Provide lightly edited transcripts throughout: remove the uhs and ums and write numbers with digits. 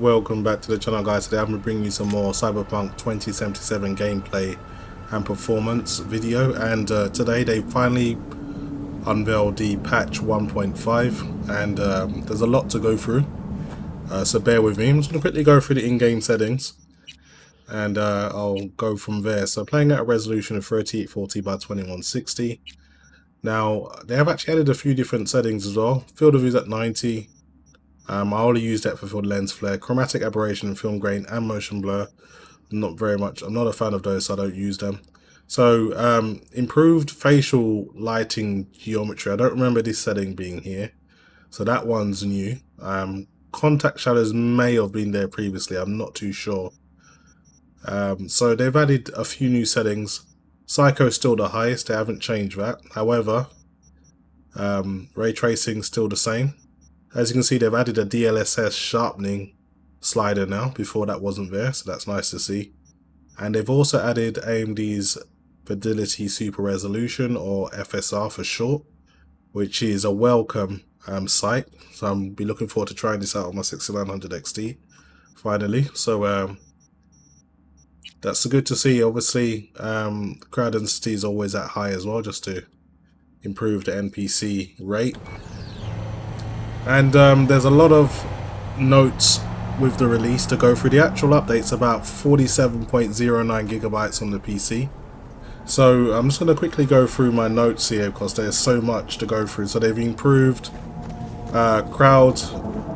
Welcome back to the channel, guys. Today I'm going to bring you some more Cyberpunk 2077 gameplay and performance video, and today they finally unveiled the patch 1.5 and there's a lot to go through, so bear with me. I'm just going to quickly go through the in-game settings and I'll go from there. So playing at a resolution of 3840 by 2160. Now they have actually added a few different settings as well. Field of view is at 90. I only use depth of field, lens flare, chromatic aberration, film grain, and motion blur. Not very much. I'm not a fan of those, so I don't use them. So improved facial lighting geometry. I don't remember this setting being here, so that one's new. Contact shadows may have been there previously. I'm not too sure. So they've added a few new settings. Psycho is still the highest. They haven't changed that. However, ray tracing still the same. As you can see, they've added a DLSS sharpening slider now. Before that wasn't there, so that's nice to see. And they've also added AMD's Fidelity Super Resolution, or FSR for short, which is a welcome sight. So I'll be looking forward to trying this out on my 6900 XT finally. So that's good to see. Obviously, crowd density is always that high as well, just to improve the NPC rate. And there's a lot of notes with the release to go through. The actual update's about 47.09 gigabytes on the PC. So I'm just going to quickly go through my notes here because there's so much to go through. So they've improved crowd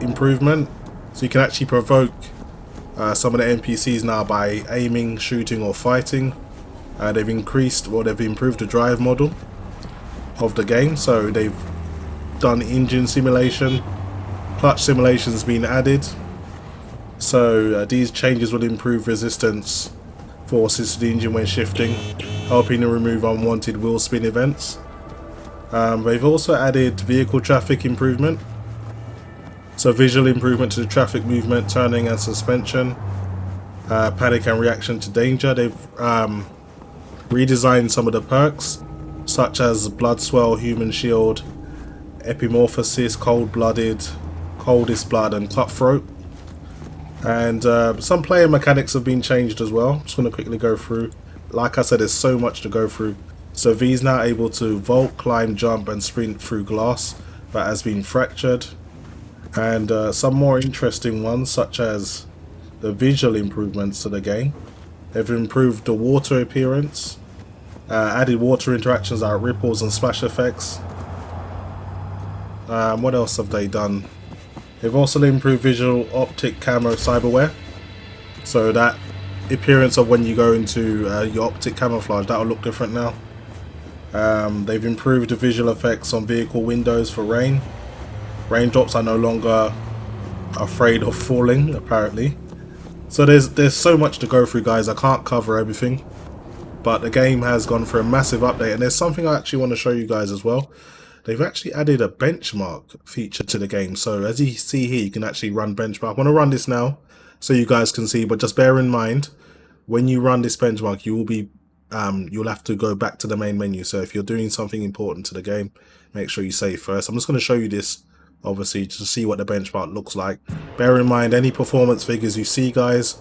improvement, so you can actually provoke some of the NPCs now by aiming, shooting, or fighting. They've improved the drive model of the game, so they've done engine simulation. Clutch simulation's been added, so these changes will improve resistance forces to the engine when shifting, helping to remove unwanted wheel spin events. They've also added vehicle traffic improvement, so visual improvement to the traffic movement, turning and suspension, panic and reaction to danger. They've redesigned some of the perks, such as blood swell, human shield, epimorphosis, cold-blooded, coldest blood, and cutthroat. And some player mechanics have been changed as well. Just going to quickly go through. Like I said, there's so much to go through. So V's now able to vault, climb, jump, and sprint through glass that has been fractured. And some more interesting ones, such as the visual improvements to the game. They've improved the water appearance, added water interactions like ripples and splash effects. What else have they done? They've also improved visual optic camo cyberware, so that appearance of when you go into your optic camouflage, that will look different now. They've improved the visual effects on vehicle windows for rain. Raindrops are no longer afraid of falling, apparently. So there's so much to go through, guys. I can't cover everything, but the game has gone for a massive update, and there's something I actually want to show you guys as well. They've actually added a benchmark feature to the game. So as you see here, you can actually run benchmark. I want to run this now so you guys can see, but just bear in mind, when you run this benchmark, you will be you'll have to go back to the main menu. So if you're doing something important to the game, make sure you save first. I'm just going to show you this, obviously, to see what the benchmark looks like. Bear in mind, any performance figures you see, guys,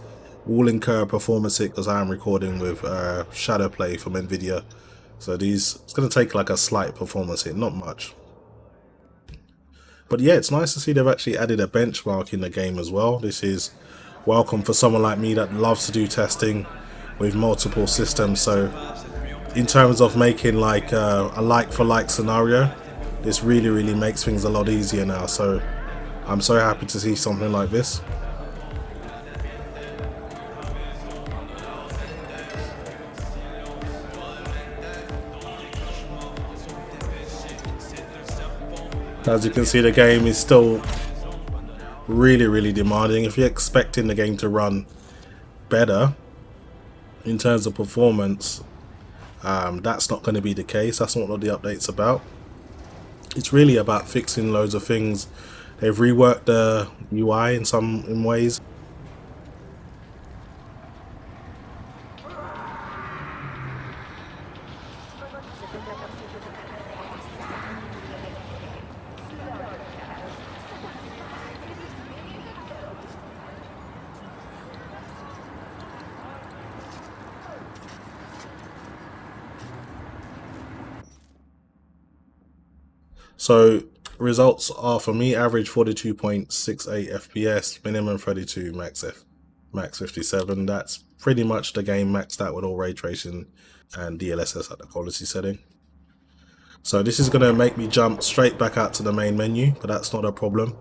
will incur a performance hit because I am recording with Shadowplay from NVIDIA. So it's going to take like a slight performance hit, not much. But yeah, it's nice to see they've actually added a benchmark in the game as well. This is welcome for someone like me that loves to do testing with multiple systems. So in terms of making like a like-for-like scenario, this really makes things a lot easier now. So I'm so happy to see something like this. As you can see, the game is still really demanding. If you're expecting the game to run better in terms of performance, that's not going to be the case. That's not what the update's about. It's really about fixing loads of things. They've reworked the UI in some ways. So results are for me average 42.68 FPS, minimum 32, max 57. That's pretty much the game maxed out with all ray tracing and DLSS at the quality setting. So this is going to make me jump straight back out to the main menu, but that's not a problem.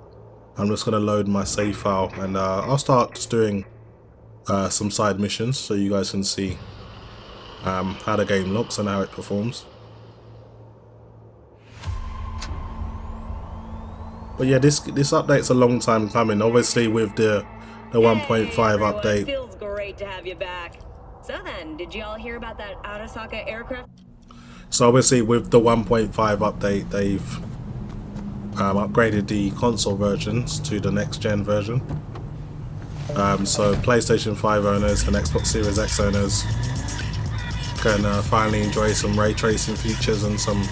I'm just going to load my save file, and I'll start just doing some side missions so you guys can see how the game looks and how it performs. But yeah, this update's a long time coming. Obviously, with the 1.5 update. Feels great to have you back. So then, did you all hear about that Arasaka aircraft? So obviously, with the 1.5 update, they've upgraded the console versions to the next gen version. So PlayStation 5 owners and Xbox Series X owners can finally enjoy some ray tracing features and some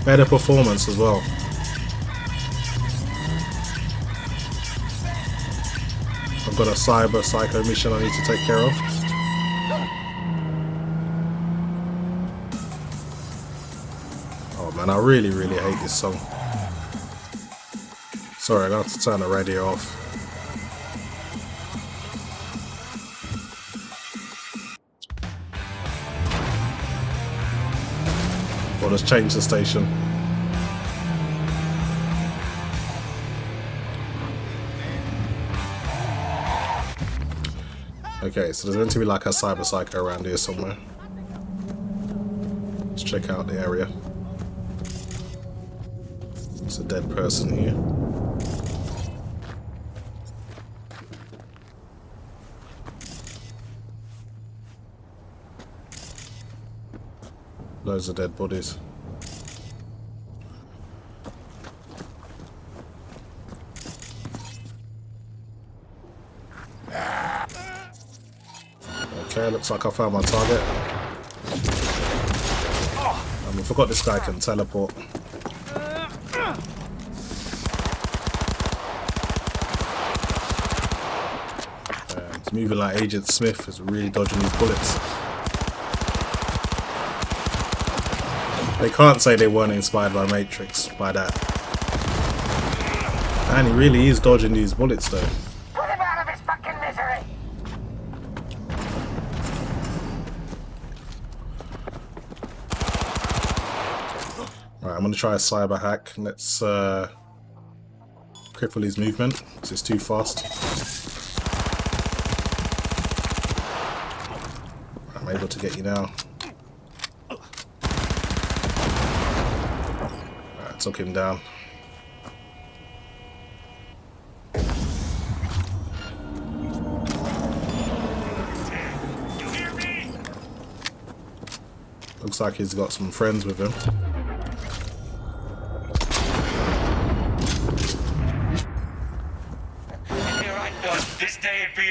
better performance as well. I've got a cyber psycho mission I need to take care of. Oh man, I really hate this song. Sorry, I got to turn the radio off. Or just change the station. Okay, so there's going to be like a cyber psycho around here somewhere. Let's check out the area. There's a dead person here. Loads of dead bodies. Okay, looks like I found my target. I forgot this guy can teleport. He's moving like Agent Smith. Is really dodging these bullets. They can't say they weren't inspired by Matrix by that. And he really is dodging these bullets though. Put him out of his fucking misery. Right, I'm gonna try a cyber hack. Let's cripple his movement, because it's too fast. I'm able to get you now. Took him down. Looks like he's got some friends with him. You're right, bud. This day it be.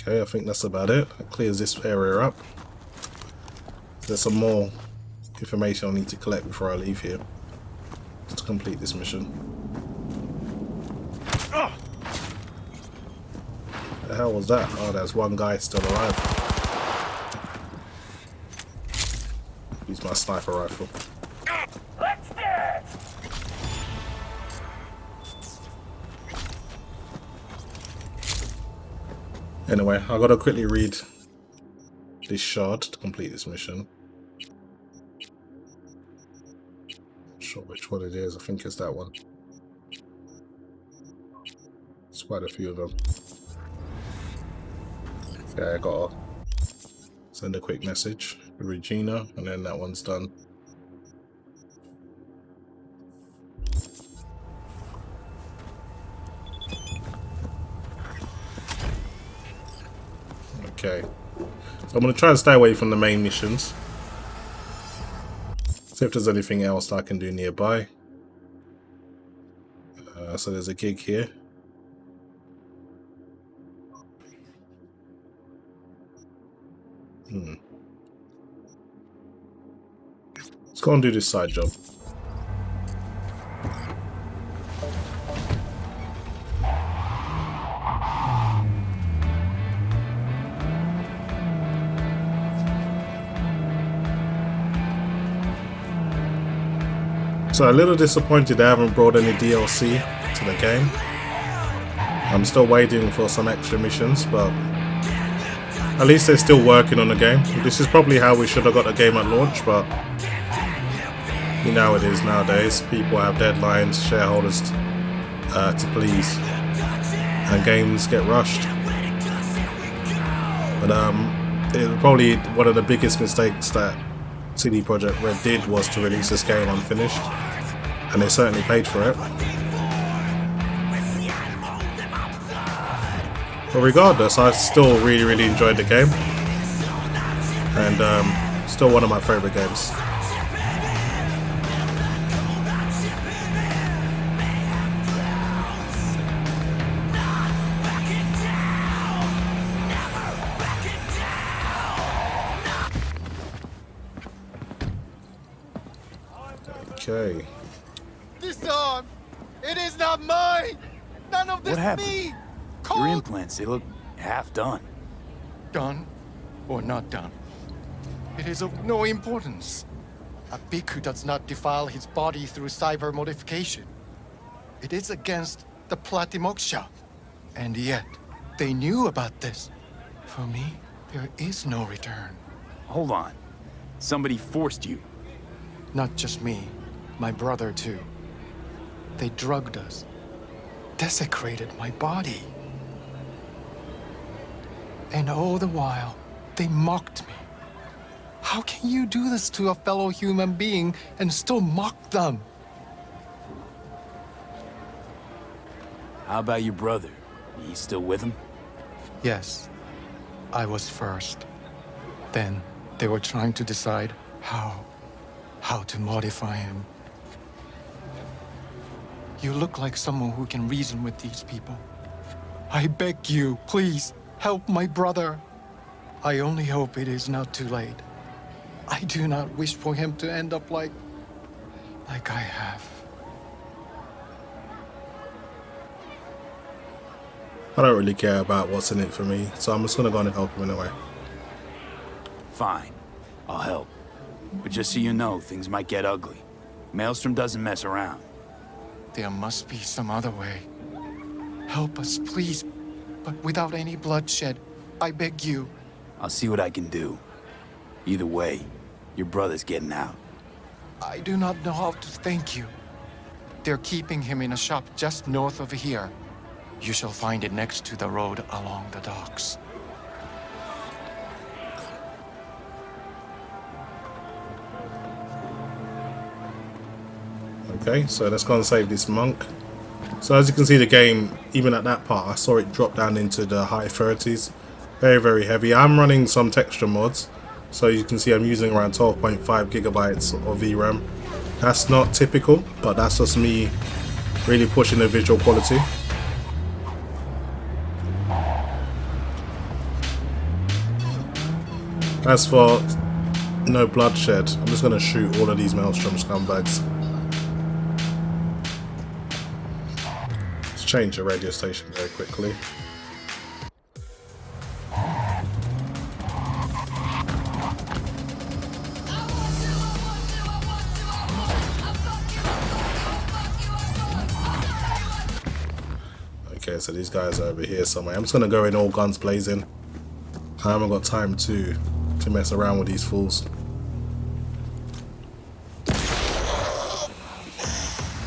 Okay, I think that's about it. That clears this area up. There's some more information I need to collect before I leave here to complete this mission. What the hell was that? Oh, there's one guy still alive. Use my sniper rifle. Let's do it. Anyway, I gotta quickly read this shard to complete this mission. Not sure which one it is. I think it's that one. There's quite a few of them. Okay, I gotta send a quick message to Regina, and then that one's done. Okay. So I'm going to try and stay away from the main missions. See if there's anything else I can do nearby. So there's a gig here. Let's go and do this side job. So a little disappointed they haven't brought any DLC to the game. I'm still waiting for some extra missions, but at least they're still working on the game. This is probably how we should have got the game at launch, but you know how it is nowadays. People have deadlines, shareholders to please, and games get rushed. But it was probably one of the biggest mistakes that CD Projekt Red did was to release this game unfinished, and they certainly paid for it. But regardless, I still really enjoyed the game, and still one of my favorite games. Okay. This arm, it is not mine. None of this What happened? me. Your implants, they look half done. Done or not done, it is of no importance. A bhikkhu does not defile his body through cyber modification. It is against the Pratimoksha. And yet, they knew about this. For me, there is no return. Hold on. Somebody forced you. Not just me, my brother too. They drugged us, desecrated my body. And all the while, they mocked me. How can you do this to a fellow human being and still mock them? How about your brother? He's still with him? Yes, I was first. Then they were trying to decide how to modify him. You look like someone who can reason with these people. I beg you, please, help my brother. I only hope it is not too late. I do not wish for him to end up like I have. I don't really care about what's in it for me, so I'm just gonna go on and help him anyway. Fine. I'll help. But just so you know, things might get ugly. Maelstrom doesn't mess around. There must be some other way. Help us, please, but without any bloodshed. I beg you. I'll see what I can do. Either way, your brother's getting out. I do not know how to thank you. They're keeping him in a shop just north of here. You shall find it next to the road along the docks. Okay, so let's go and save this monk. So as you can see, the game, even at that part, I saw it drop down into the high 30s. Very heavy. I'm running some texture mods, so you can see I'm using around 12.5 gigabytes of VRAM. That's not typical, but that's just me really pushing the visual quality. As for no bloodshed, I'm just going to shoot all of these Maelstrom scumbags. Let's change the radio station very quickly. Okay, so these guys are over here somewhere. I'm just going to go in all guns blazing. I haven't got time to mess around with these fools.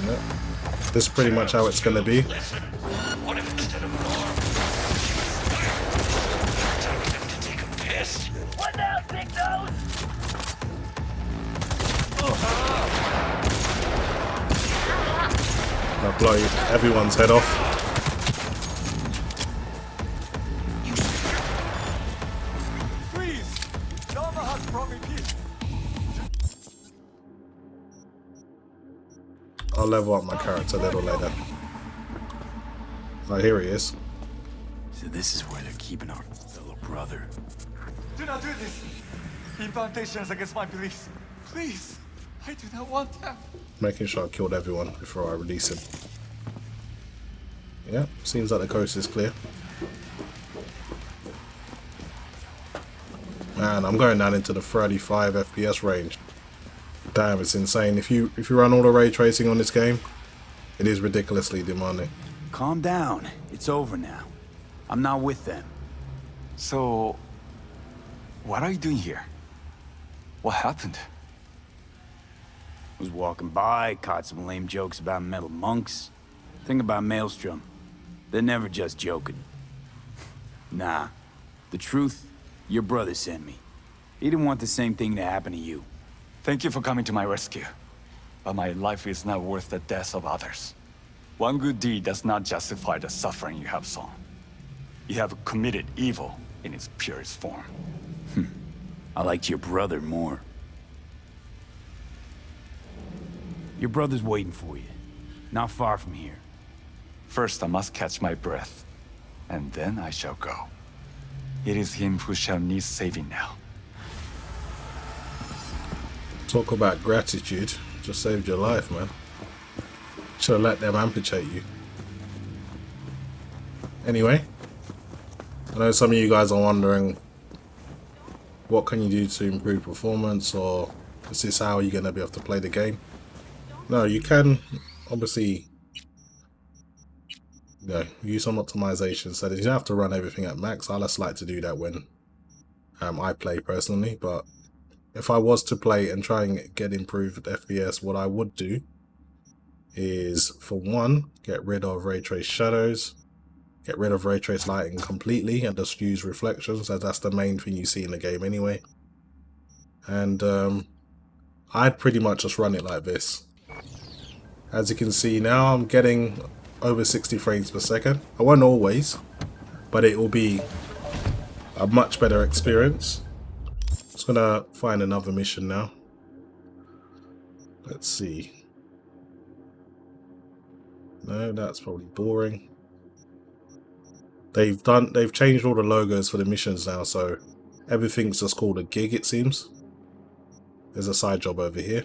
Yep. This is pretty much how it's going to be. What if instead of more, telling them to take a piss? What now, big nose? I'll blow everyone's head off. I'll level up my character a little later. Oh, here he is. So this is where they're keeping our fellow brother. Do not do this! Implantation is against my beliefs. Please, I do not want them. Making sure I killed everyone before I release him. Yeah, seems like the coast is clear. Man, I'm going down into the 35 FPS range. Damn, it's insane. If you run all the ray tracing on this game, it is ridiculously demanding. Calm down. It's over now. I'm not with them. So, what are you doing here? What happened? Was walking by, caught some lame jokes about metal monks. Thing about Maelstrom, they're never just joking. Nah, the truth, your brother sent me. He didn't want the same thing to happen to you. Thank you for coming to my rescue. But my life is not worth the deaths of others. One good deed does not justify the suffering you have sown. You have committed evil in its purest form. I liked your brother more. Your brother's waiting for you, not far from here. First, I must catch my breath, and then I shall go. It is him who shall need saving now. Talk about gratitude. Just saved your life, man. Should have let them amputate you. Anyway, I know some of you guys are wondering, what can you do to improve performance, or is this how you're going to be able to play the game? No, you can obviously, use some optimization settings. You don't have to run everything at max. I just like to do that when I play personally, but if I was to play and try and get improved FPS, what I would do is, for one, get rid of ray trace shadows, get rid of ray trace lighting completely, and just use reflections, as that's the main thing you see in the game anyway. And I'd pretty much just run it like this. As you can see now, I'm getting over 60 frames per second. I won't always, but it will be a much better experience. Just gonna find another mission now. Let's see. No, that's probably boring. They've changed all the logos for the missions now, so everything's just called a gig, it seems. There's a side job over here.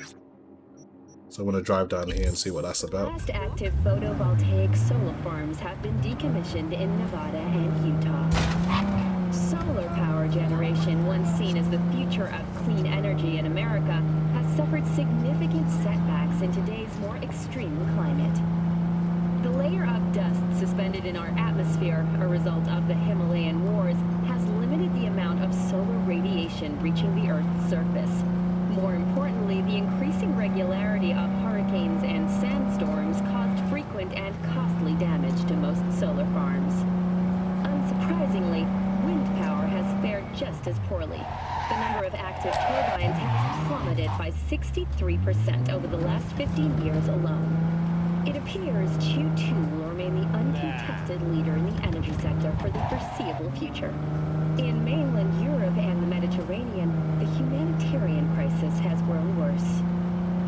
So I'm going to drive down here and see what that's about. Last active photovoltaic solar farms have been decommissioned in Nevada and Utah. Solar power generation, once seen as the future of clean energy in America, has suffered significant setbacks in today's more extreme climate. The layer of dust suspended in our atmosphere, a result of the Himalayan wars, has limited the amount of solar radiation reaching the Earth's surface. More importantly, the increasing regularity of hurricanes and sandstorms caused frequent and costly damage to most solar farms. Unsurprisingly, wind power has fared just as poorly. The number of active turbines has plummeted by 63% over the last 15 years alone. It appears Q2 will remain the uncontested leader in the energy sector for the foreseeable future. In mainland Europe and the Mediterranean, the humanitarian crisis has grown worse.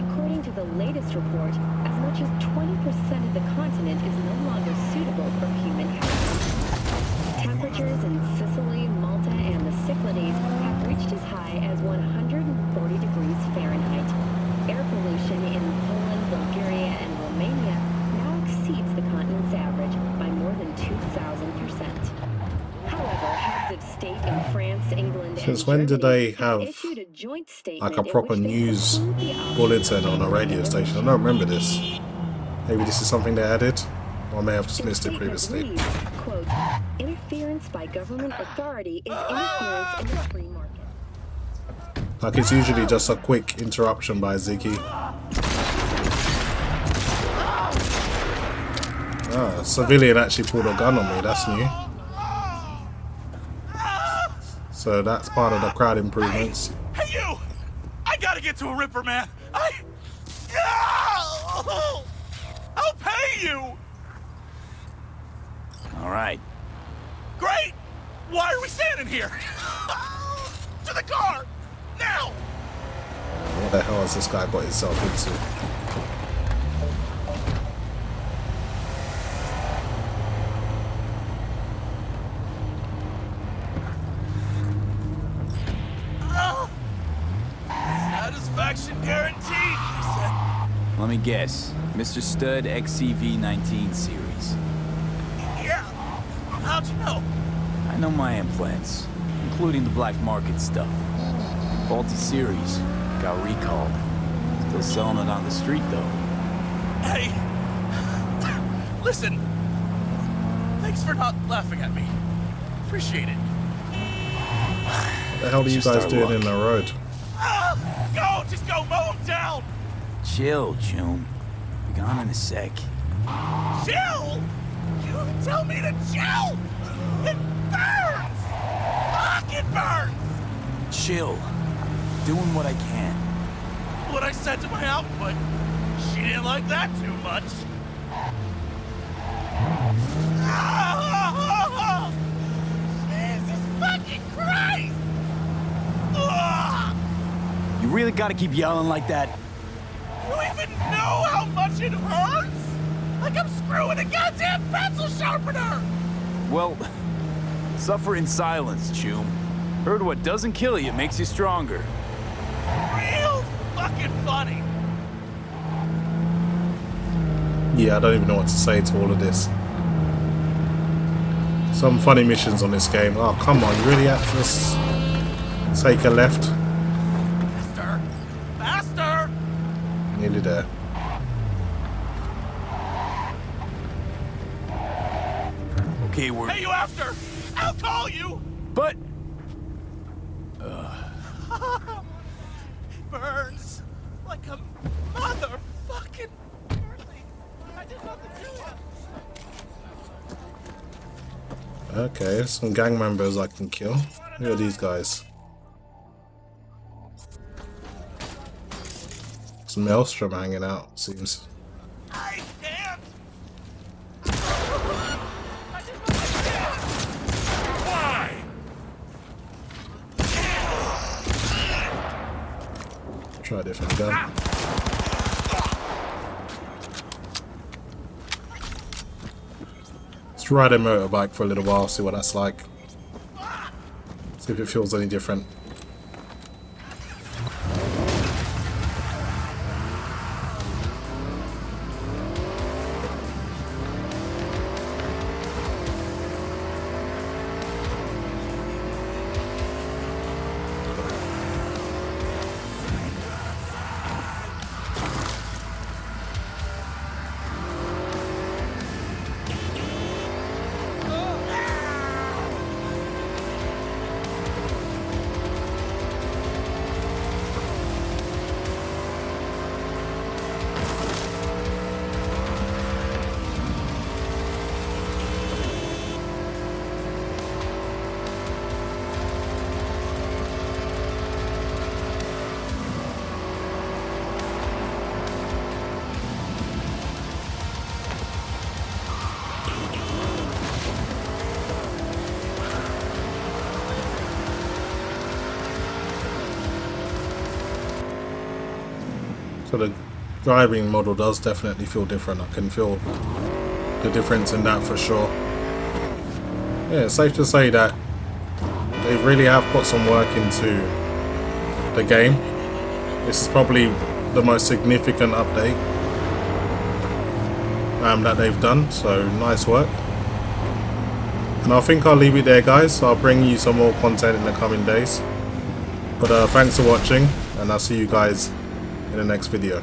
According to the latest report, as much as 20% of the continent is no longer suitable for human habitat. Temperatures in Sicily, Malta, and the Cyclades have reached as high as 140 degrees Fahrenheit. Air pollution in Poland, Bulgaria, and Romania now exceeds the continent's average by more than 2,000%. However, heads of state in France, England, Since and when did Germany they have issued a joint statement like a in proper which they news pursued the option bulletin on a of radio station? I don't remember this. Maybe this is something they added, or I may have just missed it previously. Reads, quote, interference by government authority is interference in the free market. Like, it's usually just a quick interruption by Ziggy. Ah, a civilian actually pulled a gun on me, that's new. So that's part of the crowd improvements. Hey, you! I gotta get to a Ripper, man. I'll pay you. All right. Great. Why are we standing here? To the car now. What the hell has this guy got himself into? Satisfaction guaranteed, he said. Let me guess. Mr. Stud XCV19 series. Yeah. How'd you know? I know my implants, including the black market stuff. Faulty series. Got recalled. Still selling it on the street, though. Hey! Listen! Thanks for not laughing at me. Appreciate it. What the hell are you Just guys our doing luck. in the road? Go! Just go mow him down! Chill, June. Be gone in a sec. Chill? You tell me to chill? It burns! Fuck, it burns! Chill. Doing what I can. What I said to my output, she didn't like that too much. Jesus fucking Christ! Ugh! You really gotta keep yelling like that? You even know how much it hurts? Like I'm screwing a goddamn pencil sharpener! Well, suffer in silence, Chum. Heard what doesn't kill you makes you stronger. Real fucking funny. Yeah, I don't even know what to say to all of this. Some funny missions on this game. Oh, come on, you really have to just take a left? Faster! Faster! Nearly there. Okay, we're... Hey, you after? I'll call you! But... Burns like a motherfucking... I did nothing to you. Okay, some gang members I can kill. Who are these guys? Some Maelstrom hanging out, seems. I can't! Why? Try a different gun. Let's ride a motorbike for a little while, see what that's like. See if it feels any different. So the driving model does definitely feel different. I can feel the difference in that for sure. Yeah, it's safe to say that they really have put some work into the game. This is probably the most significant update that they've done, so nice work. And I think I'll leave it there, guys. I'll bring you some more content in the coming days. But thanks for watching, and I'll see you guys in the next video.